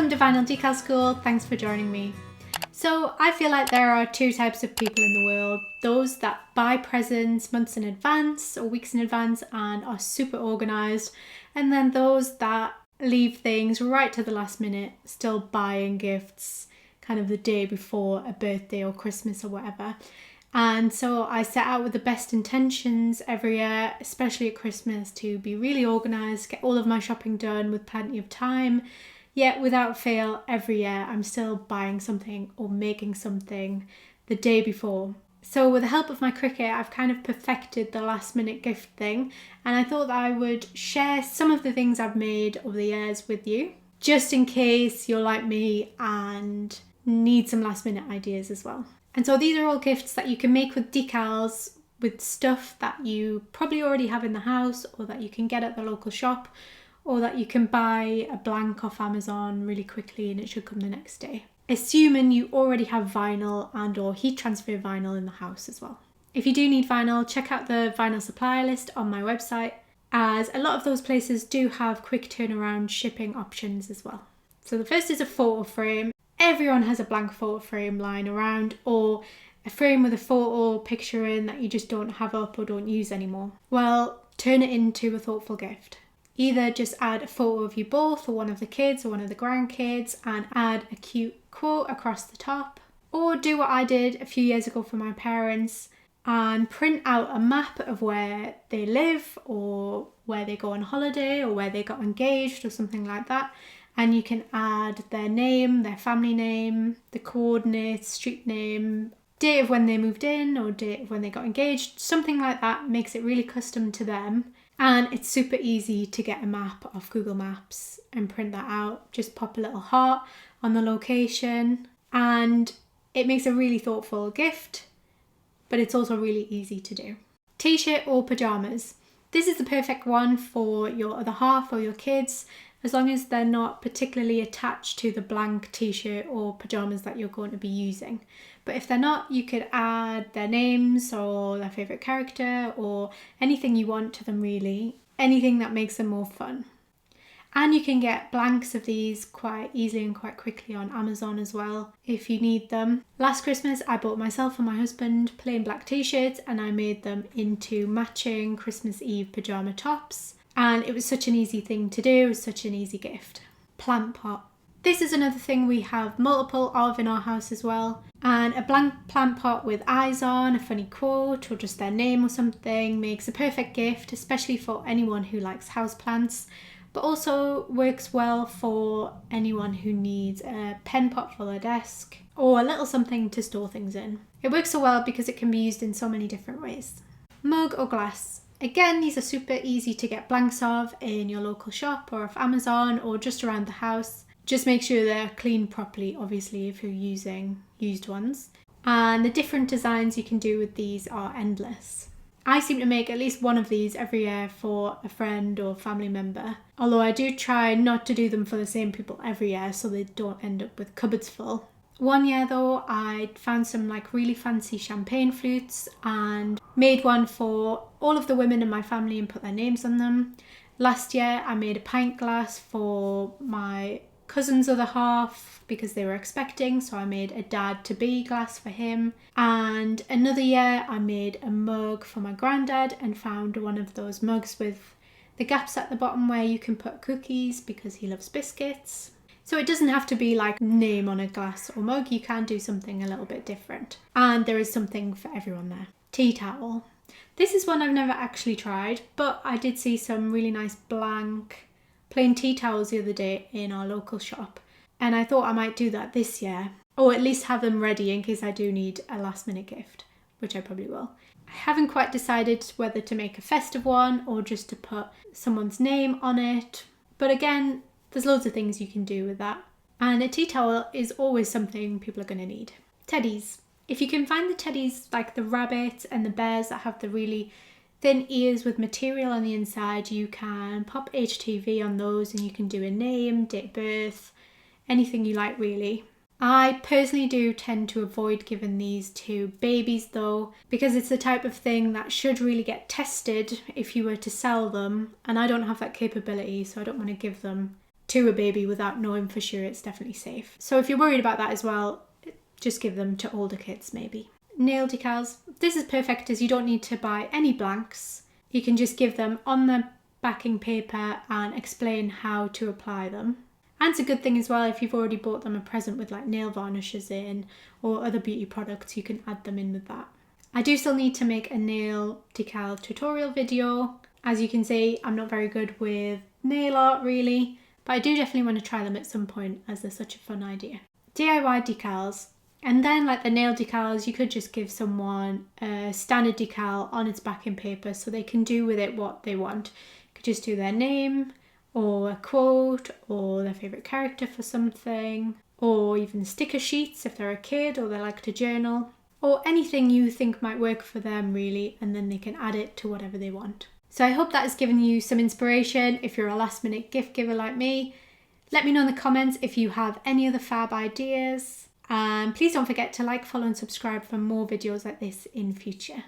Welcome to Vinyl Decal School, thanks for joining me. So I feel like there are two types of people in the world. Those that buy presents months in advance or weeks in advance and are super organised, and then those that leave things right to the last minute, still buying gifts kind of the day before a birthday or Christmas or whatever. And so I set out with the best intentions every year, especially at Christmas, to be really organised, get all of my shopping done with plenty of time. Yet without fail, every year I'm still buying something or making something the day before. So with the help of my Cricut, I've kind of perfected the last minute gift thing, and I thought that I would share some of the things I've made over the years with you, just in case you're like me and need some last minute ideas as well. And so these are all gifts that you can make with decals, with stuff that you probably already have in the house or that you can get at the local shop, or that you can buy a blank off Amazon really quickly and it should come the next day. Assuming you already have vinyl and or heat transfer vinyl in the house as well. If you do need vinyl, check out the vinyl supplier list on my website, as a lot of those places do have quick turnaround shipping options as well. So the first is a photo frame. Everyone has a blank photo frame lying around, or a frame with a photo picture in that you just don't have up or don't use anymore. Well, turn it into a thoughtful gift. Either just add a photo of you both or one of the kids or one of the grandkids and add a cute quote across the top. Or do what I did a few years ago for my parents and print out a map of where they live or where they go on holiday or where they got engaged or something like that. And you can add their name, their family name, the coordinates, street name, date of when they moved in or date of when they got engaged. Something like that makes it really custom to them. And it's super easy to get a map off Google Maps and print that out. Just pop a little heart on the location and it makes a really thoughtful gift, but it's also really easy to do. T-shirt or pyjamas. This is the perfect one for your other half or your kids, as long as they're not particularly attached to the blank t-shirt or pyjamas that you're going to be using. But if they're not, you could add their names or their favourite character or anything you want to them really. Anything that makes them more fun. And you can get blanks of these quite easily and quite quickly on Amazon as well if you need them. Last Christmas I bought myself and my husband plain black t-shirts and I made them into matching Christmas Eve pyjama tops. And it was such an easy thing to do, it was such an easy gift. Plant pot. This is another thing we have multiple of in our house as well. And a blank plant pot with eyes on, a funny quote or just their name or something makes a perfect gift, especially for anyone who likes houseplants, but also works well for anyone who needs a pen pot for their desk or a little something to store things in. It works so well because it can be used in so many different ways. Mug or glass. Again, these are super easy to get blanks of in your local shop or off Amazon or just around the house. Just make sure they're cleaned properly, obviously, if you're using used ones. And the different designs you can do with these are endless. I seem to make at least one of these every year for a friend or family member. Although I do try not to do them for the same people every year so they don't end up with cupboards full. One year though, I found some really fancy champagne flutes and made one for all of the women in my family and put their names on them. Last year I made a pint glass for my cousin's other half because they were expecting, so I made a dad-to-be glass for him. And another year I made a mug for my granddad and found one of those mugs with the gaps at the bottom where you can put cookies because he loves biscuits. So it doesn't have to be like name on a glass or mug, you can do something a little bit different. And there is something for everyone there. Tea towel. This is one I've never actually tried, but I did see some really nice blank plain tea towels the other day in our local shop. And I thought I might do that this year, or at least have them ready in case I do need a last minute gift, which I probably will. I haven't quite decided whether to make a festive one or just to put someone's name on it. But again, there's loads of things you can do with that. And a tea towel is always something people are going to need. Teddies. If you can find the teddies like the rabbits and the bears that have the really thin ears with material on the inside, you can pop HTV on those and you can do a name, date of birth, anything you like really. I personally do tend to avoid giving these to babies though, because it's the type of thing that should really get tested if you were to sell them, and I don't have that capability, so I don't want to give them to a baby without knowing for sure it's definitely safe. So if you're worried about that as well, just give them to older kids maybe. Nail decals. This is perfect as you don't need to buy any blanks. You can just give them on the backing paper and explain how to apply them. And it's a good thing as well if you've already bought them a present with like nail varnishes in or other beauty products, you can add them in with that. I do still need to make a nail decal tutorial video. As you can see, I'm not very good with nail art really, but I do definitely want to try them at some point as they're such a fun idea. DIY decals. And then like the nail decals, you could just give someone a standard decal on its backing paper so they can do with it what they want. You could just do their name or a quote or their favourite character for something, or even sticker sheets if they're a kid or they like to journal, or anything you think might work for them really, and then they can add it to whatever they want. So I hope that has given you some inspiration if you're a last minute gift giver like me. Let me know in the comments if you have any other fab ideas. And please don't forget to like, follow and subscribe for more videos like this in future.